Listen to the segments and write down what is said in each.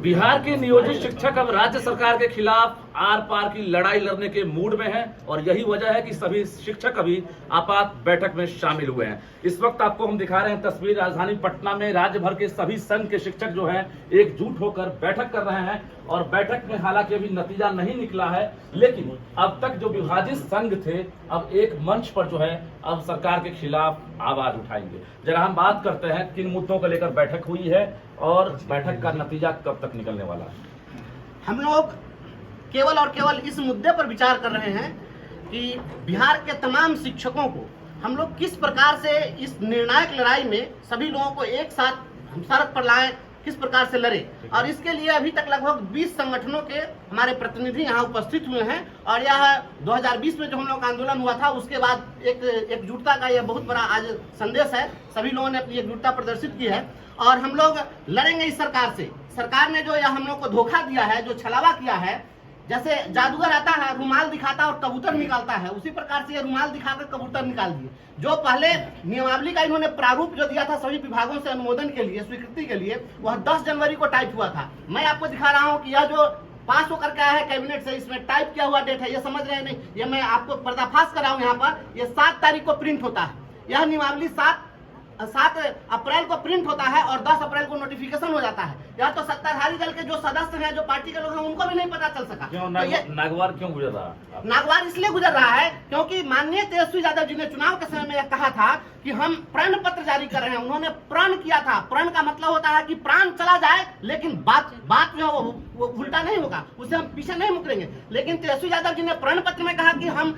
बिहार के नियोजित शिक्षक अब राज्य सरकार के खिलाफ आर पार की लड़ाई लड़ने के मूड में हैं और यही वजह है कि सभी शिक्षक अभी आपात बैठक में शामिल हुए हैं। इस वक्त आपको हम दिखा रहे हैं तस्वीर, राजधानी पटना में राज्य भर के सभी संघ के शिक्षक जो हैं एकजुट होकर बैठक कर रहे हैं और बैठक में हालांकि अभी नतीजा नहीं निकला है, लेकिन अब तक जो विभाजित संघ थे अब एक मंच पर जो है अब सरकार के खिलाफ आवाज उठाएंगे। जरा हम बात करते हैं किन मुद्दों को लेकर बैठक हुई है और बैठक का नतीजा कब तक निकलने वाला है। हम लोग केवल और केवल इस मुद्दे पर विचार कर रहे हैं कि बिहार के तमाम शिक्षकों को हम लोग किस प्रकार से इस निर्णायक लड़ाई में सभी लोगों को एक साथ हम सड़क पर लाएं, किस प्रकार से लड़े। और इसके लिए अभी तक लगभग 20 संगठनों के हमारे प्रतिनिधि यहाँ उपस्थित हुए हैं और यह 2020 में जो हम लोग का आंदोलन हुआ था उसके बाद एक एकजुटता का यह बहुत बड़ा आज संदेश है। सभी लोगों ने अपनी एकजुटता प्रदर्शित की है और हम लोग लड़ेंगे इस सरकार से। सरकार ने जो यह हम लोग को धोखा दिया है, जो छलावा किया है, जैसे जादूगर आता है रुमाल दिखाता है और कबूतर निकालता है, उसी प्रकार से ये रुमाल दिखाकर कबूतर निकाल दिए। जो पहले नियमावली का इन्होंने प्रारूप जो दिया था सभी विभागों से अनुमोदन के लिए, स्वीकृति के लिए, वह 10 जनवरी को टाइप हुआ था। मैं आपको दिखा रहा हूँ कि यह जो पास होकर के आया है कैबिनेट से, इसमें टाइप किया हुआ डेट है, ये समझ रहे हैं नहीं, ये मैं आपको पर्दाफाश कर रहा हूँ। यहाँ पर ये 7 तारीख को प्रिंट होता है। यह नियमावली 7 अप्रैल को प्रिंट होता है और 10 अप्रैल को नोटिफिकेशन हो जाता है। यह तो सत्ताधारी दल के जो सदस्य हैं, जो पार्टी के लोग हैं, उनको भी नहीं पता चल सका। क्यों तो नागवार क्यों गुजर रहा है? नागवार इसलिए गुजर रहा है क्योंकि माननीय तेजस्वी यादव जी ने चुनाव के समय में यह कहा था कि हम प्रण पत्र जारी कर रहे हैं। उन्होंने प्रण किया था। प्रण का मतलब होता है कि प्राण चला जाए लेकिन बात जो है वो उल्टा नहीं होगा, उससे हम पीछे नहीं मुकरेंगे। लेकिन तेजस्वी यादव जी ने प्रण पत्र में कहा कि हम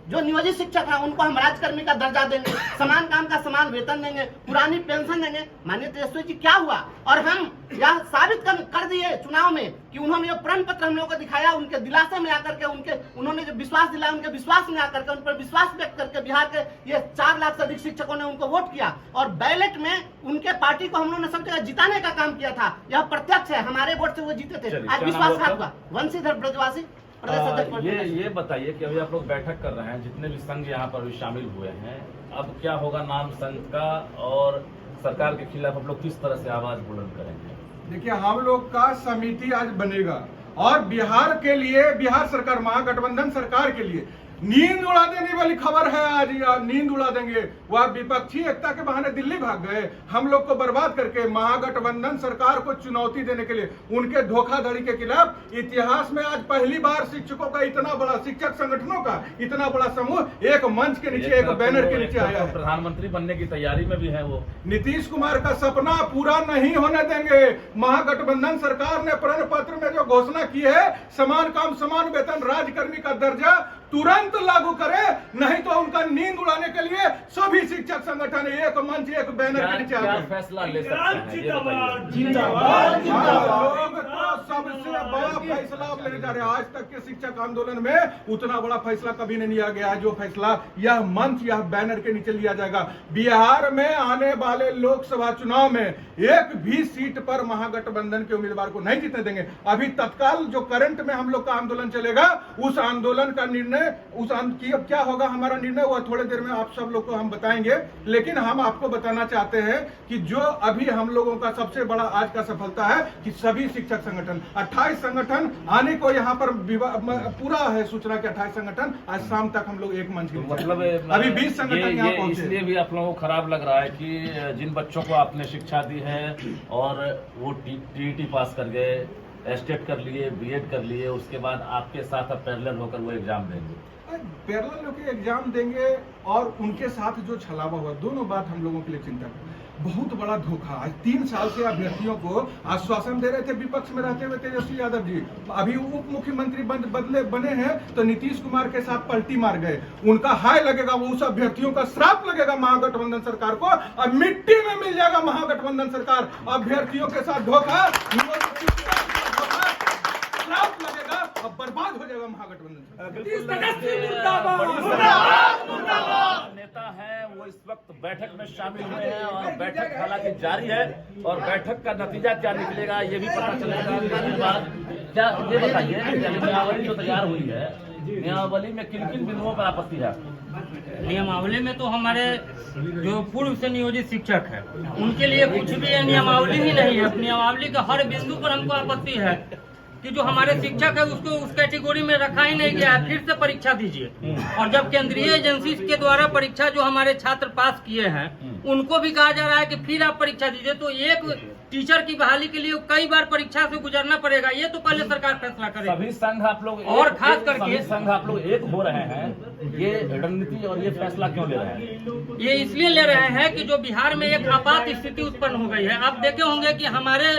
जो नियोजित शिक्षक हैं उनको हम राजकर्मी का दर्जा देंगे, समान काम का समान वेतन देंगे, पुरानी पेंशन देंगे। माननीय तेजस्वी जी क्या हुआ, और हम यह साबित कर दिए चुनाव में कि उन्होंने ये प्रण पत्र हम लोगों को दिखाया। उनके दिलासे में आकर के उन्होंने जो विश्वास दिलाया, उनके विश्वास में आकर के, उन पर विश्वास व्यक्त करके बिहार के ये 4 लाख से अधिक शिक्षकों ने उनको वोट किया और बैलेट में उनके पार्टी को हम लोगों ने सब जगह जिताने का काम किया था। यह प्रत्यक्ष है, हमारे वोट से वो जीते थे। आज विश्वासघात हुआ। वंशीधर ब्रजवासी। ये बताइए कि अभी आप लोग बैठक कर रहे हैं, जितने भी संघ यहाँ पर भी शामिल हुए हैं, अब क्या होगा नाम संघ का और सरकार के खिलाफ आप लोग किस तरह से आवाज बुलंद करेंगे? देखिए, हम लोग का समिति आज बनेगा और बिहार के लिए, बिहार सरकार महागठबंधन सरकार के लिए नींद उड़ा देने वाली खबर है। आज नींद उड़ा देंगे। वह विपक्षी एकता के बहाने दिल्ली भाग गए, हम लोग को बर्बाद करके महागठबंधन सरकार को चुनौती देने के लिए, उनके धोखाधड़ी के खिलाफ इतिहास में आज पहली बार शिक्षकों का इतना बड़ा, शिक्षक संगठनों का इतना बड़ा समूह एक मंच के नीचे, एक बैनर के नीचे आया है। प्रधानमंत्री बनने की तैयारी में भी है वो। नीतीश कुमार का सपना पूरा नहीं होने देंगे। महागठबंधन सरकार ने प्रण पत्र में जो घोषणा की है, समान काम समान वेतन, राजकर्मी का दर्जा तुरंत लागू करे, नहीं तो उनका नींद उड़ाने के लिए सभी शिक्षक संगठन एक मंच, एक बैनर के नीचे क्या फैसला ले सकते हैं? सबसे बड़ा फैसला आप लेने जा रहे हैं। आज तक के शिक्षक आंदोलन में उतना बड़ा फैसला कभी नहीं लिया गया है। जो फैसला यह मंच, यह बैनर के नीचे लिया जाएगा। बिहार में आने वाले लोकसभा चुनाव में एक भी सीट पर महागठबंधन के उम्मीदवार को नहीं जीतने देंगे। अभी तत्काल जो करंट में हम लोग का आंदोलन चलेगा, उस आंदोलन का निर्णय अब क्या होगा, हमारा निर्णय वह थोड़ी देर में आप सब लोग को हम बताएंगे। लेकिन हम आपको बताना चाहते हैं कि जो अभी हम लोगों का सबसे बड़ा आज का सफलता है कि सभी शिक्षक संगठन 28 संगठन आने को यहाँ पर पूरा है सूचना के 28 संगठन आज शाम तक हम लोग एक मंच के, मतलब अभी 20 संगठन यहाँ पहुंचे। इसलिए भी आप लोगों को खराब लग रहा है कि जिन बच्चों को आपने शिक्षा दी है और वो टीईटी पास कर गए, एस्टेट कर लिए, बीएड कर लिए, उसके बाद आपके साथ अब पैरेलल होकर वो एग्जाम देंगे। पैरेलल होकर एग्जाम देंगे और उनके साथ जो छलावा हुआ, दोनों बात हम लोगों के लिए चिंता है। बहुत बड़ा धोखा। आज 3 साल से अभ्यर्थियों को आश्वासन दे रहे थे विपक्ष में रहते हुए तेजस्वी यादव जी, अभी उप मुख्यमंत्री बने हैं तो नीतीश कुमार के साथ पलटी मार गए। उनका हाय लगेगा, वो उस अभ्यर्थियों का श्राप लगेगा महागठबंधन सरकार को, और मिट्टी में मिल जाएगा महागठबंधन सरकार। अभ्यर्थियों के साथ धोखा लगेगा और बर्बाद हो जाएगा महागठबंधन। नेता है वो इस वक्त बैठक में शामिल हुए हैं और बैठक हालांकि जारी है और बैठक का नतीजा क्या निकलेगा ये भी पता चलेगा। क्या ये बताइए, नियमावली जो तैयार हुई है नियमावली में किन किन बिंदुओं पर आपत्ति है? नियमावली में तो हमारे जो पूर्व से नियोजित शिक्षक है उनके लिए कुछ भी है, नियमावली ही नहीं है। नियमावली के हर बिंदु पर हमको आपत्ति है कि जो हमारे शिक्षक है उसको उस कैटेगरी में रखा ही नहीं गया है। फिर से परीक्षा दीजिए, और जब केंद्रीय एजेंसी के द्वारा परीक्षा जो हमारे छात्र पास किए हैं उनको भी कहा जा रहा है कि फिर आप परीक्षा दीजिए, तो एक टीचर की बहाली के लिए कई बार परीक्षा से गुजरना पड़ेगा। ये तो पहले सरकार फैसला करे। सभी संघ आप लोग और खास करके सभी संघ आप लोग एक हो रहे हैं, ये रणनीति और ये फैसला क्यों ले रहे हैं? ये इसलिए ले रहे हैं कि जो बिहार में एक आपात स्थिति उत्पन्न हो गई है। आप देखे होंगे कि हमारे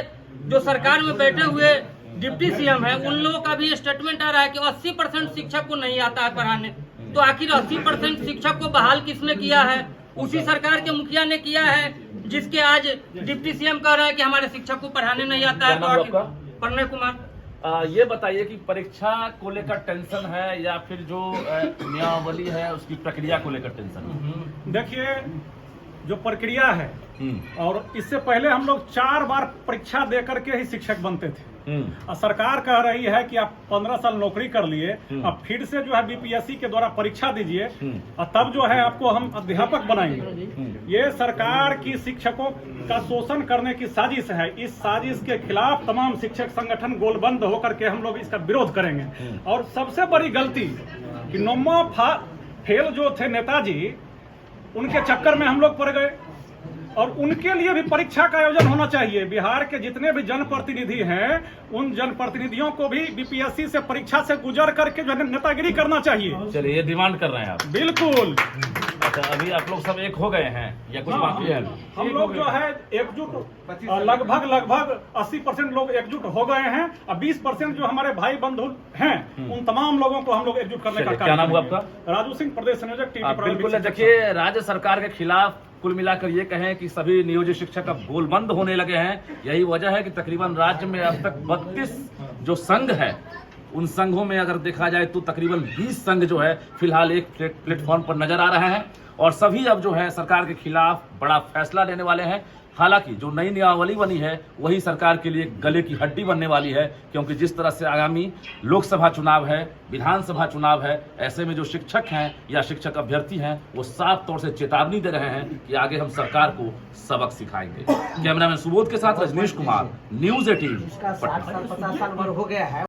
जो सरकार में बैठे हुए डिप्टी सीएम है उन लोगों का भी स्टेटमेंट आ रहा है कि 80% शिक्षक को नहीं आता है पढ़ाने। तो आखिर 80% शिक्षक को बहाल किसने किया है? उसी सरकार के मुखिया ने किया है, जिसके आज डिप्टी सीएम कह रहा है कि हमारे शिक्षक को पढ़ाने नहीं आता है। क्या नाम है आपका? प्रणय कुमार। ये बताइए कि परीक्षा को लेकर टेंशन है या फिर जो नियमावली है उसकी प्रक्रिया को लेकर टेंशन है? देखिए, जो प्रक्रिया है और इससे पहले हम लोग 4 बार परीक्षा दे करके ही शिक्षक बनते थे। और सरकार कह रही है कि आप 15 साल नौकरी कर लिए, अब फिर से जो है बीपीएससी के द्वारा परीक्षा दीजिए और तब जो है आपको हम अध्यापक बनाएंगे। ये सरकार की शिक्षकों का शोषण करने की साजिश है। इस साजिश के खिलाफ तमाम शिक्षक संगठन गोलबंद होकर के हम लोग इसका विरोध करेंगे। और सबसे बड़ी गलती कि नौमा फेल जो थे नेताजी, उनके चक्कर में हम लोग पड़ गए और उनके लिए भी परीक्षा का आयोजन होना चाहिए। बिहार के जितने भी जनप्रतिनिधि हैं उन जनप्रतिनिधियों को भी बीपीएससी से परीक्षा से गुजर करके जो नेतागिरी करना चाहिए। चलिए, ये डिमांड कर रहे हैं आप? बिल्कुल। अच्छा, अभी आप लोग सब एक हो गए हैं या कुछ बाकी है? हम लोग जो है एकजुट लगभग 80% लोग एकजुट हो गए हैं और 20% जो हमारे भाई बंधु हैं उन तमाम लोगों को हम लोग एकजुट करने का काम। क्या नाम हुआ आपका? राजू सिंह, प्रदेश संयोजक टीवी। बिल्कुल। देखिए, राज्य सरकार के खिलाफ कुल मिलाकर ये कहें कि सभी नियोजित शिक्षक अब गोलबंद होने लगे हैं। यही वजह है कि तकरीबन राज्य में अब तक 32 जो संघ है उन संघों में अगर देखा जाए तो तकरीबन 20 संघ जो है फिलहाल एक प्लेटफॉर्म पर नजर आ रहे हैं और सभी अब जो है सरकार के खिलाफ बड़ा फैसला लेने वाले हैं। हालांकि जो नई नियमावली बनी है वही सरकार के लिए गले की हड्डी बनने वाली है, क्योंकि जिस तरह से आगामी लोकसभा चुनाव है, विधानसभा चुनाव है, ऐसे में जो शिक्षक हैं या शिक्षक अभ्यर्थी हैं वो साफ तौर से चेतावनी दे रहे हैं कि आगे हम सरकार को सबक सिखाएंगे। कैमरामैन सुबोध के साथ रजनीश कुमार, न्यूज़ 18 50 साल हो गया है।